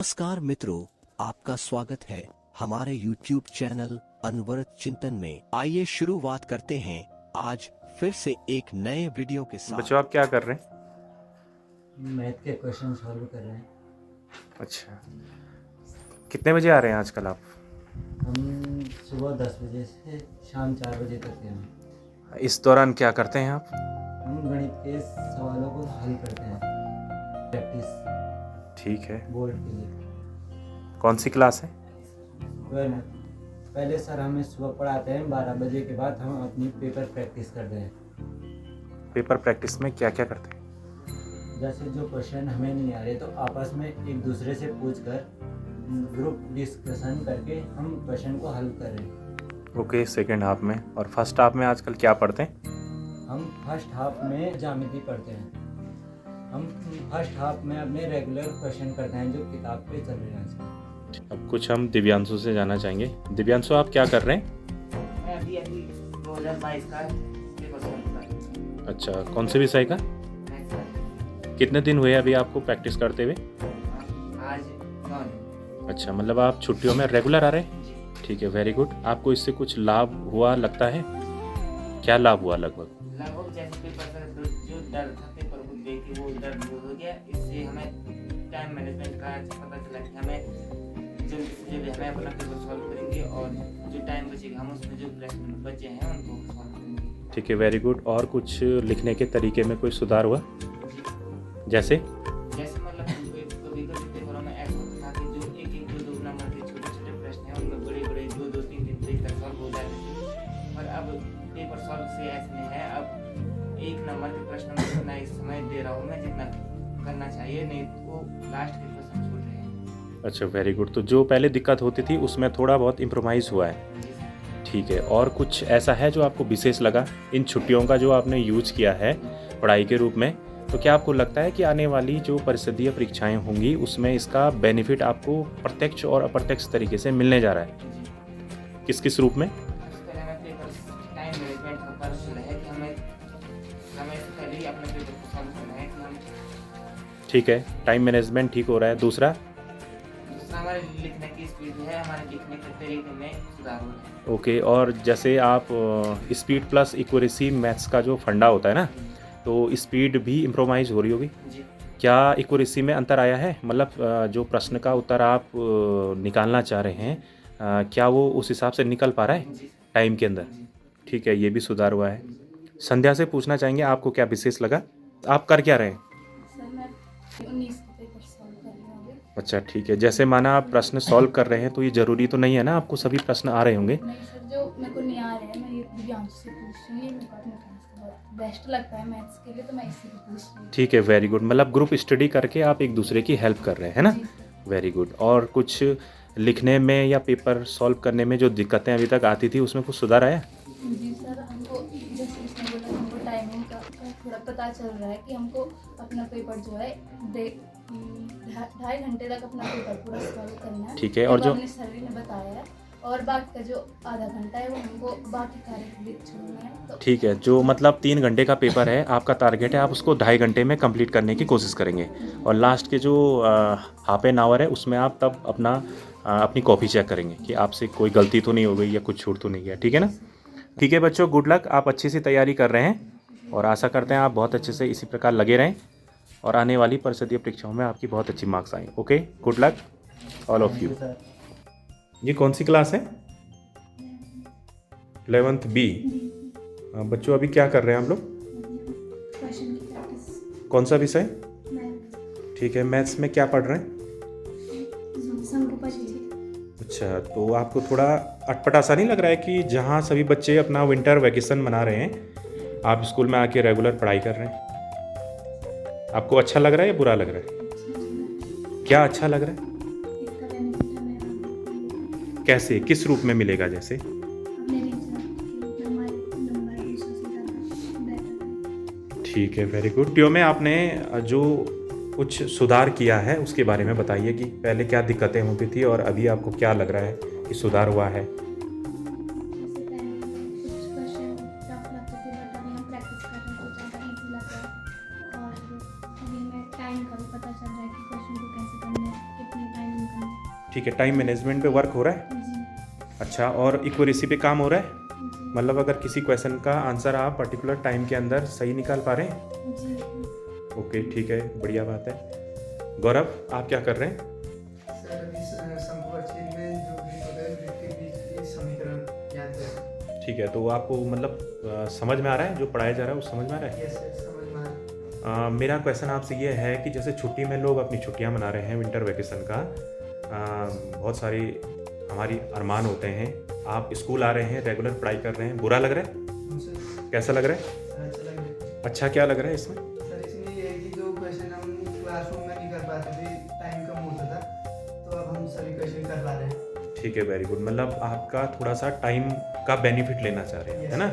नमस्कार मित्रों, आपका स्वागत है हमारे YouTube चैनल अनवरत चिंतन में। आइए शुरुआत करते हैं आज फिर से एक नए वीडियो के साथ। बच्चों आप क्या कर रहे हैं? मैथ के क्वेश्चन सॉल्व कर रहे हैं। अच्छा, कितने बजे आ रहे हैं आजकल आप? हम सुबह 10 बजे से शाम 4 बजे तक हैं। इस दौरान क्या करते हैं आप? हम गणित के सवालों को हल करते हैं, प्रैक्टिस ठीक है। बोर्ड के लिए। कौन सी क्लास है? पहले सर हमें सुबह पढ़ाते हैं, 12 बजे के बाद हम अपनी पेपर प्रैक्टिस करते हैं। पेपर प्रैक्टिस में क्या क्या करते हैं? जैसे जो क्वेश्चन हमें नहीं आ रहे तो आपस में एक दूसरे से पूछकर ग्रुप डिस्कशन करके हम क्वेश्चन को हल कर रहे हैं। ओके, सेकेंड हाफ में। और फर्स्ट हाफ में आजकल क्या पढ़ते हैं? हम फर्स्ट हाफ में ज्यामिति पढ़ते हैं। हम फर्स्ट हाफ में अपने रेगुलर क्वेश्चन करते हैं जो किताब पे चल रहे हैं आजकल। अब कुछ हम दिव्यांशु से जानना चाहेंगे। दिव्यांशु आप क्या कर रहे हैं? मैं अभी 2022 का पेपर सॉल्व कर रहा हूँ। अच्छा, कौन से विषय का? मैथ्स का। कितने दिन हुए अभी आपको प्रैक्टिस करते हुए? आज 9 दिन। अच्छा, मतलब आप छुट्टियों में रेगुलर आ रहे हैं? जी। ठीक है, वेरी गुड। आपको इससे कुछ लाभ हुआ लगता है? क्या लाभ हुआ लगभग? लगभग जैसे पेपर का जो डर था पेपर को देख के वो डर दूर हो गया। इससे हमें टाइम मैनेजमेंट का पता चला कि हमें जल्दी से जल्दी हमें अपना पेपर सॉल्व करेंगे और जो टाइम बचेगा हम उसमें जो प्रश्न बचे हैं उनको सॉल्व करेंगे। ठीक है, वेरी गुड। और कुछ लिखने के तरीके में कोई सुधार हुआ? जैसे मतलब कभी कभी पेपरों में ऐसा होता था कि जो एक एक दो नंबर के छोटे छोटे प्रश्न हैं उनमें बड़े बड़े दो तीन दिन पेज तक सॉल्व हो जाते थे। पर अब पेपर सॉल्व से ऐसे नहीं है। अब एक नंबर के प्रश्न में जितना ही समय दे रहा हूँ मैं जितना करना चाहिए, नहीं तो लास्ट के क्वेश्चन छूट रहे हैं। अच्छा, वेरी गुड। तो जो पहले दिक्कत होती थी उसमें थोड़ा बहुत इम्प्रोवाइज हुआ है। ठीक है, और कुछ ऐसा है जो आपको विशेष लगा इन छुट्टियों का जो आपने यूज किया है पढ़ाई के रूप में? तो क्या आपको लगता है कि आने वाली जो परिषदीय परीक्षाएं होंगी उसमें इसका बेनिफिट आपको प्रत्यक्ष और अप्रत्यक्ष तरीके से मिलने जा रहा है? किस किस रूप में? सबसे पहले हमें पेपर टाइम मैनेजमेंट का पता चला है कि हमें से पहले ही अपने पेपर को सॉल्व करना है कि हम ठीक है, टाइम मैनेजमेंट ठीक हो रहा है। दूसरा हमारे लिखने की स्पीड है, हमारे लिखने के तरीके में सुधार हो रहा है। ओके, और जैसे आप स्पीड प्लस इक्यूरेसी मैथ्स का जो फंडा होता है ना, तो स्पीड भी इम्प्रोवाइज हो रही होगी। जी। क्या इक्यूरेसी में अंतर आया है? मतलब जो प्रश्न का उत्तर आप निकालना चाह रहे हैं, क्या वो उस हिसाब से निकल पा रहा है जी। टाइम के अंदर? ठीक है, ये भी सुधार हुआ है। संध्या से पूछना चाहेंगे आपको क्या विशेष लगा? आप कर क्या रहे हैं? सर मैं 19 का पेपर सॉल्व कर रही हूँ अभी। अच्छा, ठीक है। जैसे माना आप प्रश्न सॉल्व कर रहे हैं तो ये ज़रूरी तो नहीं है ना आपको सभी प्रश्न आ रहे होंगे? नहीं सर, जो मेरे को नहीं आ रहे हैं मैं ये दिव्यांश से पूछ रही हूँ। ये मेरे को अपने क्लास का बहुत बेस्ट लगता है मैथ्स के लिए, तो मैं इसी से पूछ रही हूँ। ठीक है, वेरी गुड। मतलब ग्रुप स्टडी करके आप एक दूसरे की हेल्प कर रहे हैं, है ना? जी सर। Very good. और कुछ लिखने में या पेपर सॉल्व करने में जो दिक्कतें अभी तक आती थी उसमें कुछ सुधार आया? जी सर, हमको जैसे उसने बोला हमको टाइमिंग का थोड़ा पता चल रहा है कि हमको अपना पेपर जो है 2.5 घंटे तक अपना पेपर पूरा सॉल्व करना है। ठीक है, और जो अपने सर ने बताया है, और बाकी का जो आधा घंटा है वो हमको बाकी कार्य लिख छोड़ना है। तो ठीक है, जो मतलब 3 घंटे का पेपर है आपका टारगेट है, आप उसको 2.5 घंटे में कंप्लीट करने की कोशिश करेंगे। और लास्ट के जो हाफ एन आवर है उसमें आप तब अपनी कॉपी चेक करेंगे कि आपसे कोई गलती तो नहीं हो गई या कुछ छूट तो नहीं गया। ठीक है ना? ठीक है बच्चों, गुड लक। आप अच्छी सी तैयारी कर रहे हैं और आशा करते हैं आप बहुत अच्छे से इसी प्रकार लगे रहें और आने वाली परिषदीय परीक्षाओं में आपकी बहुत अच्छी मार्क्स आएँ। Okay, good luck all of you. Sir ये कौन सी क्लास है? 11th B। बच्चों अभी क्या कर रहे हैं हम लोग? क्वेश्चन की प्रैक्टिस। कौन सा विषय? मैथ। ठीक है, मैथ्स में क्या पढ़ रहे हैं? संरूपा जी। अच्छा, तो आपको थोड़ा अटपटा सा नहीं लग रहा है कि जहाँ सभी बच्चे अपना विंटर वैकेशन मना रहे हैं आप स्कूल में आके रेगुलर पढ़ाई कर रहे हैं? आपको अच्छा लग रहा है या बुरा लग रहा है? क्या अच्छा लग रहा है? इसका बेनिफिट हमें कैसे, किस रूप में मिलेगा? जैसे अपने रिजल्ट हमारे नंबर दूसरों से ज़्यादा बेटर है। ठीक है, वेरी गुड। ट्यो में आपने जो कुछ सुधार किया है उसके बारे में बताइए कि पहले क्या दिक्कतें होती थी और अभी आपको क्या लग रहा है कि सुधार हुआ है? जैसे पहले कुछ क्वेश्चन टफ लगते थे, बट अभी हम प्रैक्टिस कर रहे हैं तो ज़्यादा इजी लग रहा है। और अभी हमें टाइम का भी पता चल रहा है कि क्वेश्चन को कैसे करना है, कितने टाइम ठीक है, टाइम मैनेजमेंट पे वर्क हो रहा है। जी अच्छा, और इक्यूरेसी पे काम हो रहा है, जी मतलब अगर किसी क्वेश्चन का आंसर आप पर्टिकुलर टाइम के अंदर सही निकाल पा रहे हैं। जी ओके, ठीक है, बढ़िया बात है। गौरव, आप क्या कर रहे हैं? सर अभी संपर्क में जो ग्रीक होता है ग्रीक के बीच के समीकरण याद करें। ठीक है, तो आपको मतलब समझ में आ रहा है जो पढ़ाया जा रहा है, वो समझ में आ रहा है? यस सर, समझ में आ रहा है। मेरा क्वेश्चन आपसे ये है कि जैसे छुट्टी में लोग अपनी छुट्टियां मना रहे हैं, विंटर वैकेशन का, बहुत सारी हमारी अरमान होते हैं। आप स्कूल आ रहे हैं, रेगुलर पढ़ाई कर रहे हैं, बुरा लग रहा है? सर कैसा लग रहा है? अच्छा लग रहा है। अच्छा क्या लग रहा है इसमें? सर इसमें ये है कि जो क्वेश्चन हम क्लासरूम में नहीं कर पाते थे, टाइम कम होता था, तो अब हम सभी क्वेश्चन कर पा रहे हैं। ठीक है, वेरी गुड। मतलब आपका थोड़ा सा टाइम का बेनिफिट लेना चाह रहे हैं, है ना?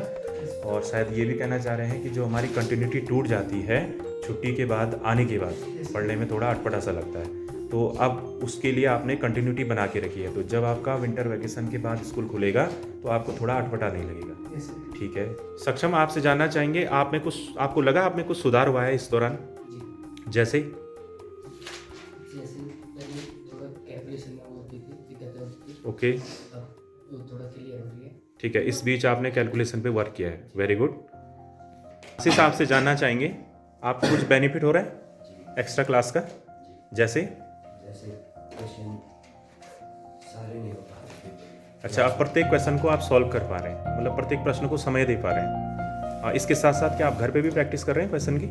और शायद ये भी कहना चाह रहे हैं कि जो हमारी कंटिन्यूटी टूट जाती है छुट्टी के बाद, आने के बाद पढ़ने में थोड़ा अटपटा सा लगता है, तो अब उसके लिए आपने कंटिन्यूटी बना के रखी है। तो जब आपका विंटर वैकेशन के बाद स्कूल खुलेगा तो आपको थोड़ा अटपटा नहीं लगेगा। Yes sir. ठीक है। सक्षम, आपसे जानना चाहेंगे, आप में कुछ, आपको लगा आप में कुछ सुधार हुआ है इस दौरान? जैसे जैसे पहले थोड़ा कैलकुलेशन में होती थी, दिक्कतें होती थी, ओके, अब वो थोड़ा क्लियर हो रही है। ठीक है, इस बीच आपने कैलकुलेशन पे वर्क किया है, वेरी गुड। इस हिसाब से जानना चाहेंगे, आपको कुछ बेनिफिट हो रहा है एक्स्ट्रा क्लास का? जैसे क्वेश्चन सारे नहीं हो पा रहे। अच्छा, आप प्रत्येक क्वेश्चन को आप सॉल्व कर पा रहे हैं, मतलब प्रत्येक प्रश्न को समय दे पा रहे हैं। इसके साथ साथ क्या आप घर पे भी प्रैक्टिस कर रहे हैं क्वेश्चन की?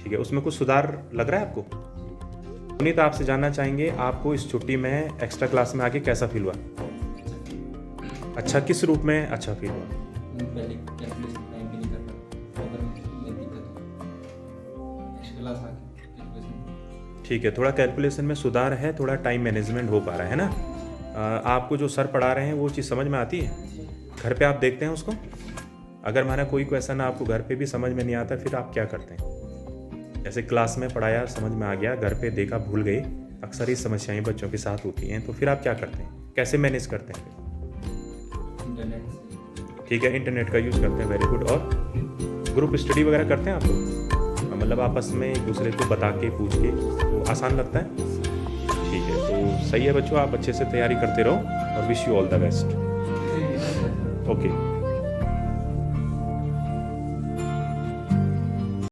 ठीक है, उसमें कुछ सुधार लग रहा है आपको? पुनीत, आपसे जानना चाहेंगे, आपको इस छुट्टी में एक्स्ट्रा क्लास में आके कैसा फील हुआ? अच्छा, किस रूप में अच्छा फील हुआ? पहले कैलकुलेशन टाइम पे नहीं कर पाता, अगर में दिक्कत हो एक्स्ट्रा क्लास आके कैलकुलेशन। ठीक है, थोड़ा कैलकुलेशन में सुधार है, थोड़ा टाइम मैनेजमेंट हो पा रहा है ना? आपको जो सर पढ़ा रहे हैं वो चीज़ समझ में आती है? घर पे आप देखते हैं उसको? अगर माना कोई क्वेश्चन आपको घर पे भी समझ में नहीं आता, फिर आप क्या करते हैं? जैसे क्लास में पढ़ाया, समझ में आ गया, घर पे देखा, भूल गए, अक्सर ये समस्याएं बच्चों के साथ होती हैं, तो फिर आप क्या करते हैं, कैसे मैनेज करते हैं? इंटरनेट से। ठीक है, इंटरनेट का यूज़ करते हैं, वेरी गुड। और ग्रुप स्टडी वगैरह करते हैं आप लोग, मतलब आपस में एक दूसरे को बता के, पूछ के, तो आसान लगता है? ठीक है, तो सही है बच्चों, आप अच्छे से तैयारी करते रहो और wish you all the best. Okay.